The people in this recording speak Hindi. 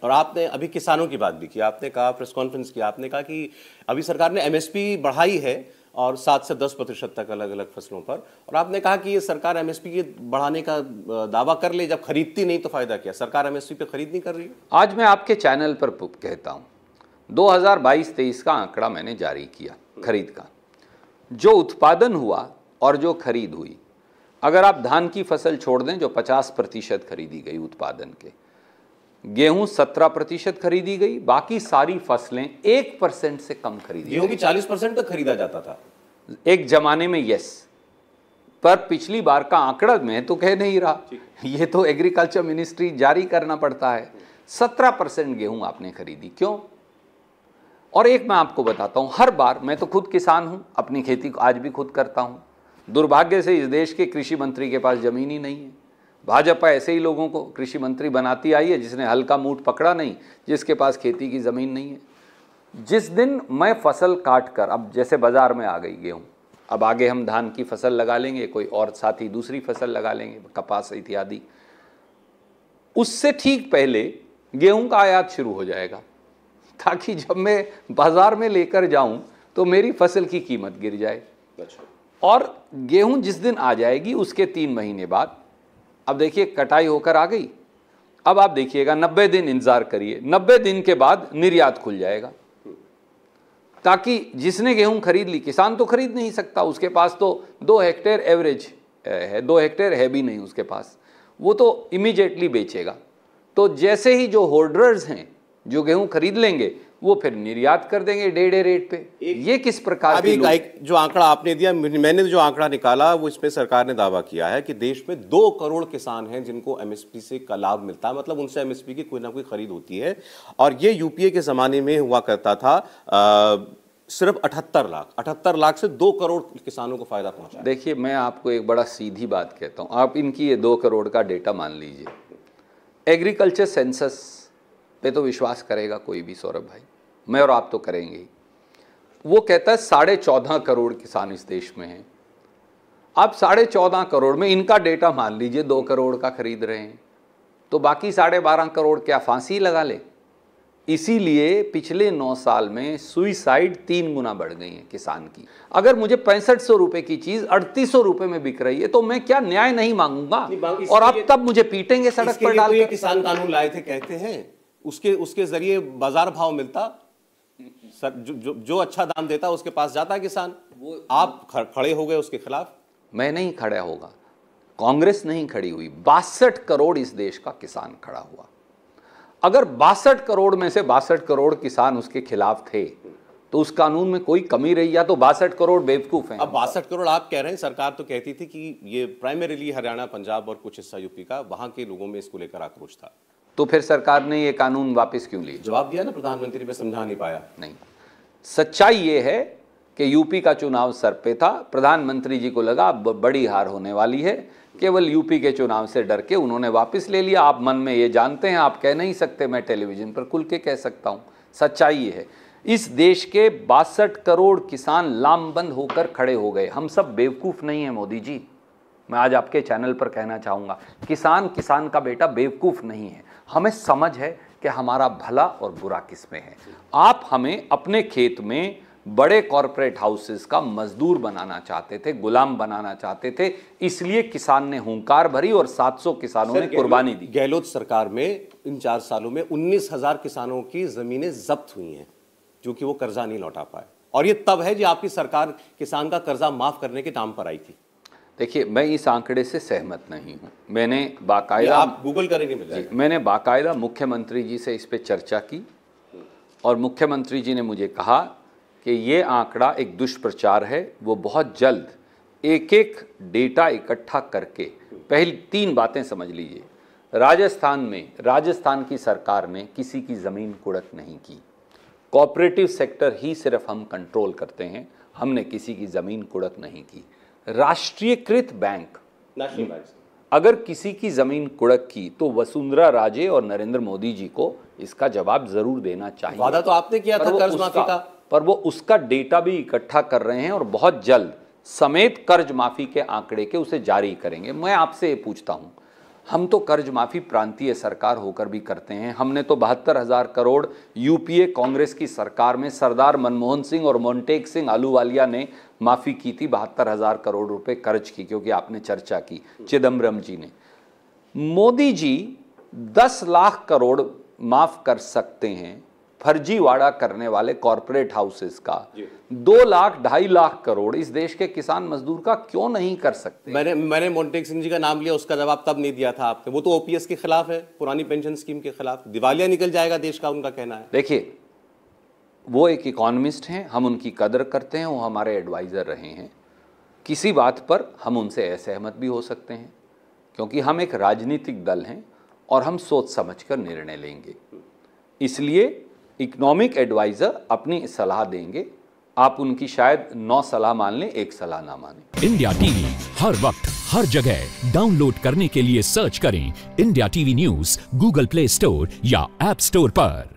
और आपने अभी किसानों की बात भी की, आपने कहा, प्रेस कॉन्फ्रेंस की, आपने कहा कि अभी सरकार ने एमएसपी बढ़ाई है और 7 से 10% तक अलग अलग फसलों पर, और आपने कहा कि ये सरकार एमएसपी के बढ़ाने का दावा कर ले, जब खरीदती नहीं तो फायदा क्या? सरकार एमएसपी पे खरीद नहीं कर रही है। आज मैं आपके चैनल पर कहता हूं 2022-23 का आंकड़ा मैंने जारी किया खरीद का, जो उत्पादन हुआ और जो खरीद हुई, अगर आप धान की फसल छोड़ दें जो 50% खरीदी गई उत्पादन के, गेहूं 17% खरीदी गई, बाकी सारी फसलें 1% से कम खरीदी। गेहूं की 40% तक खरीदा जाता था एक जमाने में, यस, पर पिछली बार का आंकड़ा मैं तो कह नहीं रहा, ये तो एग्रीकल्चर मिनिस्ट्री जारी करना पड़ता है। 17% गेहूं आपने खरीदी, क्यों? और एक मैं आपको बताता हूं, हर बार, मैं तो खुद किसान हूं, अपनी खेती आज भी खुद करता हूं, दुर्भाग्य से इस देश के कृषि मंत्री के पास जमीन ही नहीं है। भाजपा ऐसे ही लोगों को कृषि मंत्री बनाती आई है जिसने हल्का मूठ पकड़ा नहीं, जिसके पास खेती की ज़मीन नहीं है। जिस दिन मैं फसल काट कर, अब जैसे बाज़ार में आ गई गेहूं, अब आगे हम धान की फसल लगा लेंगे, कोई और साथी दूसरी फसल लगा लेंगे, कपास इत्यादि, उससे ठीक पहले गेहूं का आयात शुरू हो जाएगा, ताकि जब मैं बाज़ार में लेकर जाऊं तो मेरी फसल की कीमत गिर जाए। और गेहूं जिस दिन आ जाएगी उसके 3 महीने बाद, अब देखिए कटाई होकर आ गई, अब आप देखिएगा 90 दिन इंतजार करिए, 90 दिन के बाद निर्यात खुल जाएगा, ताकि जिसने गेहूं खरीद ली, किसान तो खरीद नहीं सकता, उसके पास तो 2 हेक्टेयर एवरेज है, 2 हेक्टेयर है भी नहीं उसके पास, वो तो इमीडिएटली बेचेगा। तो जैसे ही जो होल्डर्स हैं जो गेहूं खरीद लेंगे वो फिर निर्यात कर देंगे डेढ़ रेट पे। ये किस प्रकार अभी जो आंकड़ा आपने दिया, मैंने जो आंकड़ा निकाला वो, इसमें सरकार ने दावा किया है कि देश में 2 करोड़ किसान हैं जिनको एमएसपी से का लाभ मिलता है, मतलब उनसे एमएसपी की कोई ना कोई खरीद होती है, और ये यूपीए के जमाने में हुआ करता था। सिर्फ 78 लाख से 2 करोड़ किसानों को फायदा पहुंचा। देखिए, मैं आपको एक बड़ा सीधी बात कहता हूं, आप इनकी ये 2 करोड़ का डेटा मान लीजिए, एग्रीकल्चर सेंसस पे तो विश्वास करेगा कोई भी, सौरभ भाई, मैं और आप तो करेंगे ही। वो कहता है 14.5 करोड़ किसान इस देश में हैं। आप 14.5 करोड़ में इनका डेटा मान लीजिए 2 करोड़ का खरीद रहे हैं, तो बाकी 12.5 करोड़ क्या फांसी लगा ले? इसीलिए पिछले 9 साल में सुइसाइड 3 गुना बढ़ गई है किसान की। अगर मुझे 6500 रुपए की चीज 3800 रुपए में बिक रही है तो मैं क्या न्याय नहीं मांगूंगा? और आप तब मुझे पीटेंगे सड़क पर डाल के। किसान कानून लाए थे कहते हैं, उसके जरिए बाजार भाव मिलता, जो अच्छा दाम देता उसके पास जाता किसान। वो आप खड़े हो गए उसके खिलाफ। मैं नहीं खड़ा होगा, कांग्रेस नहीं खड़ी हुई, 62 करोड़ इस देश का किसान खड़ा हुआ। अगर 62 करोड़ में से 62 करोड़ किसान उसके खिलाफ थे तो उस कानून में कोई कमी रही, या तो 62 करोड़ बेवकूफ हैं। अब 62 करोड़ आप कह रहे हैं, सरकार तो कहती थी कि ये प्राइमरीली हरियाणा, पंजाब और कुछ हिस्सा यूपी का, वहां के लोगों में इसको लेकर आक्रोश था। तो फिर सरकार ने ये कानून वापस क्यों लिया? जवाब दिया ना प्रधानमंत्री, में समझा नहीं पाया। नहीं, सच्चाई ये है कि यूपी का चुनाव सर पे था, प्रधानमंत्री जी को लगा बड़ी हार होने वाली है, केवल यूपी के चुनाव से डर के उन्होंने वापस ले लिया। आप मन में ये जानते हैं, आप कह नहीं सकते, मैं टेलीविजन पर खुल के कह सकता हूँ। सच्चाई ये है, इस देश के 62 करोड़ किसान लामबंद होकर खड़े हो गए। हम सब बेवकूफ़ नहीं हैं मोदी जी, मैं आज आपके चैनल पर कहना चाहूँगा, किसान का बेटा बेवकूफ़ नहीं है। हमें समझ है कि हमारा भला और बुरा किस में है। आप हमें अपने खेत में बड़े कॉरपोरेट हाउसेस का मजदूर बनाना चाहते थे, गुलाम बनाना चाहते थे, इसलिए किसान ने हुंकार भरी और 700 किसानों ने कुर्बानी दी। गहलोत सरकार में इन 4 सालों में 19,000 किसानों की जमीनें जब्त हुई हैं, क्योंकि वो कर्जा नहीं लौटा पाए, और ये तब है जब आपकी सरकार किसान का कर्जा माफ करने के नाम पर आई थी। देखिए, मैं इस आंकड़े से सहमत नहीं हूँ। मैंने बाकायदा, आप गूगल करेंगे मिल जाएगा, मैंने बाकायदा मुख्यमंत्री जी से इस पे चर्चा की और मुख्यमंत्री जी ने मुझे कहा कि ये आंकड़ा एक दुष्प्रचार है, वो बहुत जल्द एक एक डेटा इकट्ठा करके, पहली 3 बातें समझ लीजिए। राजस्थान की सरकार ने किसी की ज़मीन कुड़क नहीं की, कोऑपरेटिव सेक्टर ही सिर्फ हम कंट्रोल करते हैं, हमने किसी की ज़मीन कुड़क नहीं की। राष्ट्रीयकृत बैंक, नेशनल बैंक, अगर किसी की ज़मीन कुड़क की तो वसुंधरा राजे और नरेंद्र मोदी जी को इसका जवाब ज़रूर देना चाहिए। वादा तो आपने किया था कर्ज माफी का, पर वो उसका डेटा भी इकट्ठा कर रहे हैं और बहुत जल्द समेत कर्ज माफी के आंकड़े के उसे जारी करेंगे। मैं आपसे ये पूछता हूं, हम तो कर्ज माफी प्रांतीय सरकार होकर भी करते हैं। हमने तो 72,000 करोड़ यूपीए कांग्रेस की सरकार में सरदार मनमोहन सिंह और मोंटेक सिंह आलूवालिया ने माफी की थी 72,000 करोड़ रुपए कर्ज की, क्योंकि आपने चर्चा की चिदम्बरम जी ने। मोदी जी 10 लाख करोड़ माफ कर सकते हैं फर्जीवाड़ा करने वाले कॉरपोरेट हाउसेस का, 2 लाख 2.5 लाख करोड़ इस देश के किसान मजदूर का क्यों नहीं कर सकते? मैंने मोंटेक सिंह जी का नाम लिया, उसका जवाब तब नहीं दिया था आपने। वो तो ओपीएस के खिलाफ है, पुरानी पेंशन स्कीम के खिलाफ, दिवालिया निकल जाएगा देश का, उनका कहना है। देखिए, वो एक इकोनॉमिस्ट हैं, हम उनकी कदर करते हैं, वो हमारे एडवाइजर रहे हैं। किसी बात पर हम उनसे असहमत भी हो सकते हैं, क्योंकि हम एक राजनीतिक दल हैं और हम सोच समझकर निर्णय लेंगे। इसलिए इकोनॉमिक एडवाइजर अपनी सलाह देंगे, आप उनकी शायद 9 सलाह मान लें, 1 सलाह ना मानें। इंडिया टीवी हर वक्त हर जगह डाउनलोड करने के लिए सर्च करें India TV news Google play store या ऐप स्टोर पर।